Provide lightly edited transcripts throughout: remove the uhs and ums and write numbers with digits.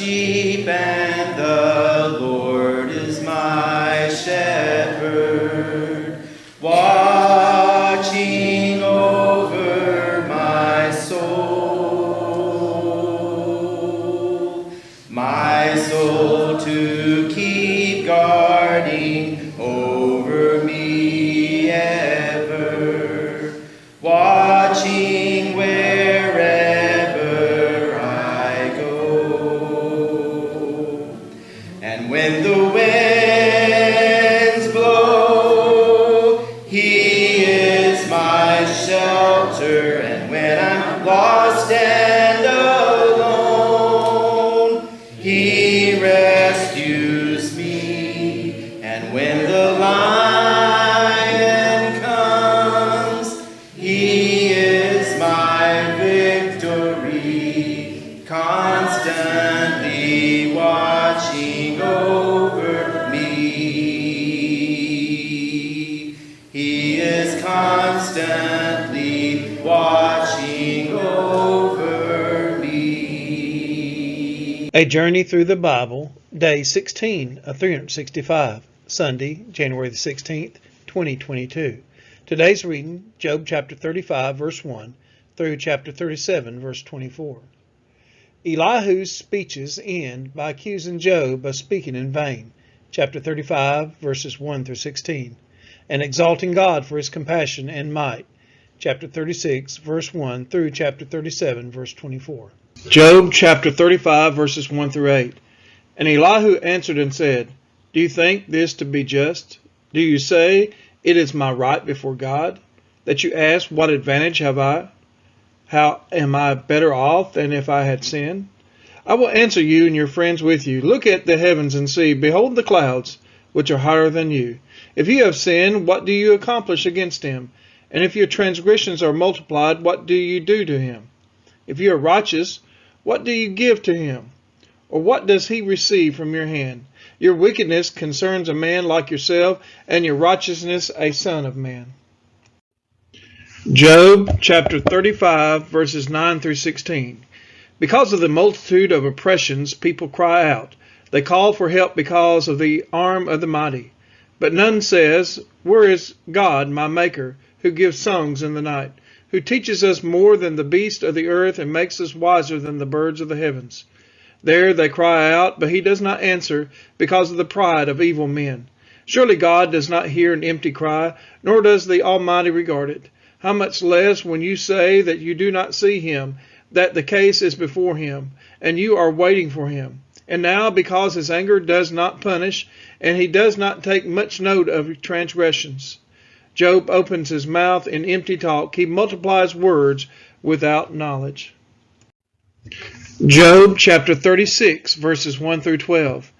sheep, and the Lord is my shepherd, watching over my soul to keep guarding over me ever, watching wherever I go. And when the winds blow, He is my shelter, and when I'm lost and alone, He rescues me. And when the lion comes, He is my victory, constantly watching over me. He is constantly watching over me. A Journey Through the Bible, Day 16 of 365, Sunday, January the 16th, 2022. Today's reading, Job chapter 35, verse 1, through chapter 37, verse 24. Elihu's speeches end by accusing Job of speaking in vain, chapter 35, verses 1 through 16, and exalting God for His compassion and might, chapter 36, verse 1 through chapter 37, verse 24. Job chapter 35, verses 1 through 8. And Elihu answered and said, Do you think this to be just? Do you say, It is my right before God? That you ask, What advantage have I? How am I better off than if I had sinned? I will answer you and your friends with you. Look at the heavens and see. Behold the clouds, which are higher than you. If you have sinned, what do you accomplish against Him? And if your transgressions are multiplied, what do you do to Him? If you are righteous, what do you give to Him? Or what does He receive from your hand? Your wickedness concerns a man like yourself, and your righteousness a son of man. Job chapter 35, verses 9 through 16. Because of the multitude of oppressions, people cry out. They call for help because of the arm of the mighty. But none says, Where is God, my Maker, who gives songs in the night, who teaches us more than the beasts of the earth and makes us wiser than the birds of the heavens? There they cry out, but He does not answer because of the pride of evil men. Surely God does not hear an empty cry, nor does the Almighty regard it. How much less when you say that you do not see Him, that the case is before Him, and you are waiting for Him. And now, because His anger does not punish, and He does not take much note of transgressions. Job opens his mouth in empty talk. He multiplies words without knowledge. Job chapter 36, verses 1 through 12.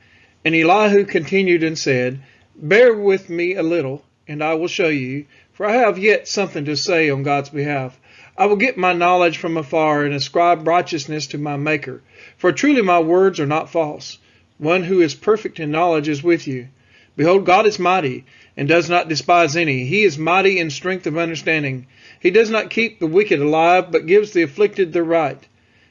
And Elihu continued and said, Bear with me a little, and I will show you, for I have yet something to say on God's behalf. I will get my knowledge from afar and ascribe righteousness to my Maker. For truly my words are not false. One who is perfect in knowledge is with you. Behold, God is mighty, and does not despise any. He is mighty in strength of understanding. He does not keep the wicked alive, but gives the afflicted their right.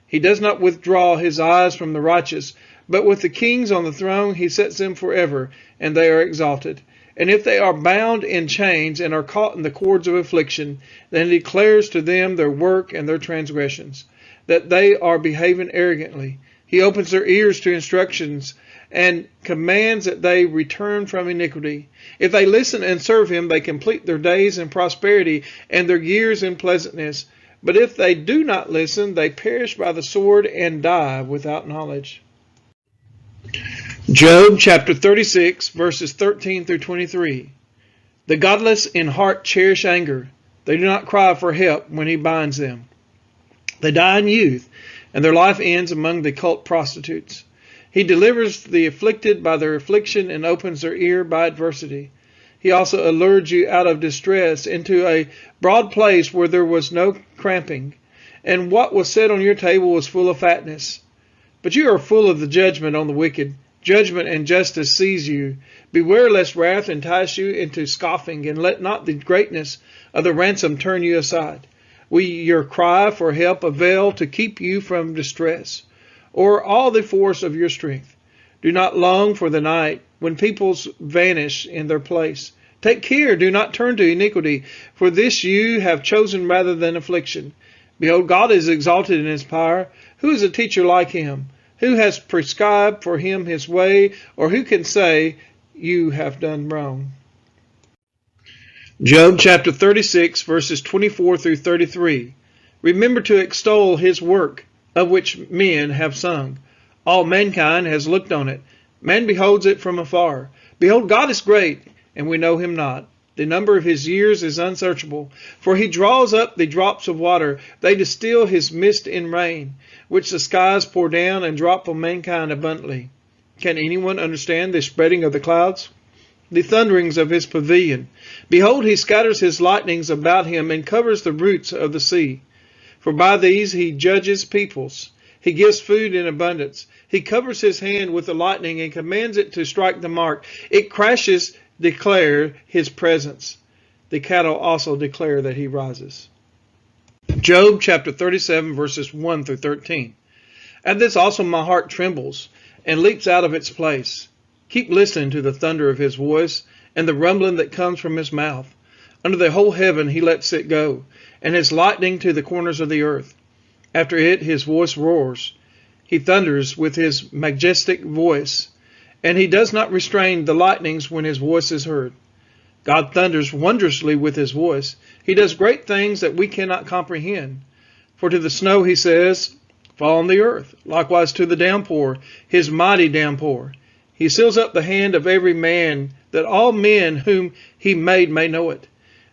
He does not withdraw His eyes from the righteous, but with the kings on the throne He sets them forever, and they are exalted. And if they are bound in chains and are caught in the cords of affliction, then He declares to them their work and their transgressions, that they are behaving arrogantly. He opens their ears to instructions and commands that they return from iniquity. If they listen and serve Him, they complete their days in prosperity and their years in pleasantness. But if they do not listen, they perish by the sword and die without knowledge. Job chapter 36, verses 13 through 23. The godless in heart cherish anger. They do not cry for help when He binds them. They die in youth, and their life ends among the cult prostitutes. He delivers the afflicted by their affliction and opens their ear by adversity. He also allured you out of distress into a broad place where there was no cramping, and what was set on your table was full of fatness. But you are full of the judgment on the wicked. Judgment and justice seize you. Beware lest wrath entice you into scoffing, and let not the greatness of the ransom turn you aside. Will your cry for help avail to keep you from distress? or all the force of your strength. Do not long for the night, when peoples vanish in their place. Take care, do not turn to iniquity, for this you have chosen rather than affliction. Behold, God is exalted in his power. Who is a teacher like him? Who has prescribed for him his way, or who can say, you have done wrong? Job chapter 36, verses 24 through 33. Remember to extol his work, of which men have sung. All mankind has looked on it. Man beholds it from afar. Behold, God is great, and we know him not. The number of his years is unsearchable. For he draws up the drops of water. They distill his mist in rain, which the skies pour down and drop on mankind abundantly. Can anyone understand the spreading of the clouds? The thunderings of his pavilion. Behold, he scatters his lightnings about him and covers the roots of the sea. For by these he judges peoples. He gives food in abundance. He covers his hand with the lightning and commands it to strike the mark. It crashes, declare his presence. The cattle also declare that he rises. Job chapter 37, verses 1 through 13. At this also my heart trembles and leaps out of its place. Keep listening to the thunder of his voice and the rumbling that comes from his mouth. Under the whole heaven he lets it go, and his lightning to the corners of the earth. After it his voice roars. He thunders with his majestic voice, and he does not restrain the lightnings when his voice is heard. God thunders wondrously with his voice. He does great things that we cannot comprehend. For to the snow he says, fall on the earth, likewise to the downpour, his mighty downpour. He seals up the hand of every man, that all men whom he made may know it.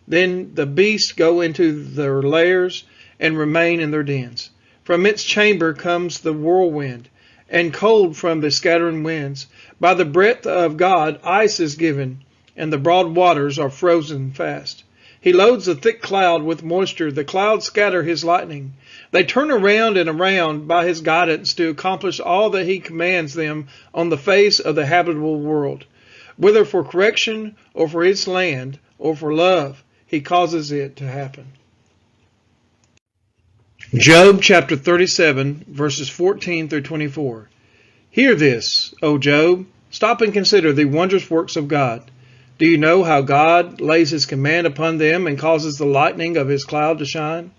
Then the beasts go into their lairs and remain in their dens. From its chamber comes the whirlwind, and cold from the scattering winds. By the breath of God ice is given, and the broad waters are frozen fast. He loads the thick cloud with moisture. The clouds scatter his lightning. They turn around and around by his guidance to accomplish all that he commands them on the face of the habitable world. Whether for correction or for its land or for love, he causes it to happen. Job chapter 37, verses 14 through 24. Hear this, O Job. Stop and consider the wondrous works of God. Do you know how God lays his command upon them and causes the lightning of his cloud to shine?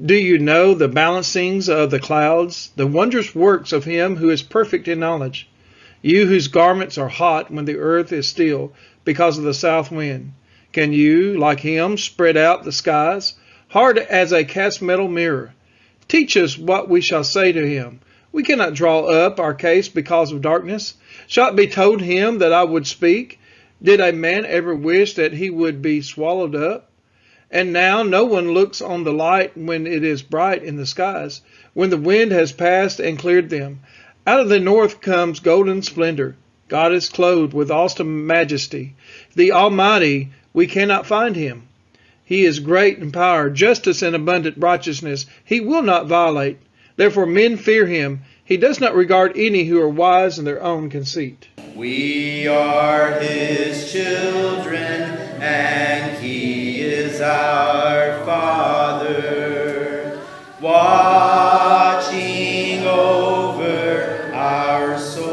Do you know the balancings of the clouds, the wondrous works of him who is perfect in knowledge? You whose garments are hot when the earth is still because of the south wind. Can you, like him, spread out the skies, hard as a cast metal mirror? Teach us what we shall say to him. We cannot draw up our case because of darkness. Shall it be told him that I would speak? Did a man ever wish that he would be swallowed up? And now no one looks on the light when it is bright in the skies, when the wind has passed and cleared them. Out of the north comes golden splendor. God is clothed with awesome majesty. The Almighty, we cannot find him. He is great in power, justice and abundant righteousness. He will not violate. Therefore men fear him. He does not regard any who are wise in their own conceit. We are his children, and he is our Father, watching over our souls.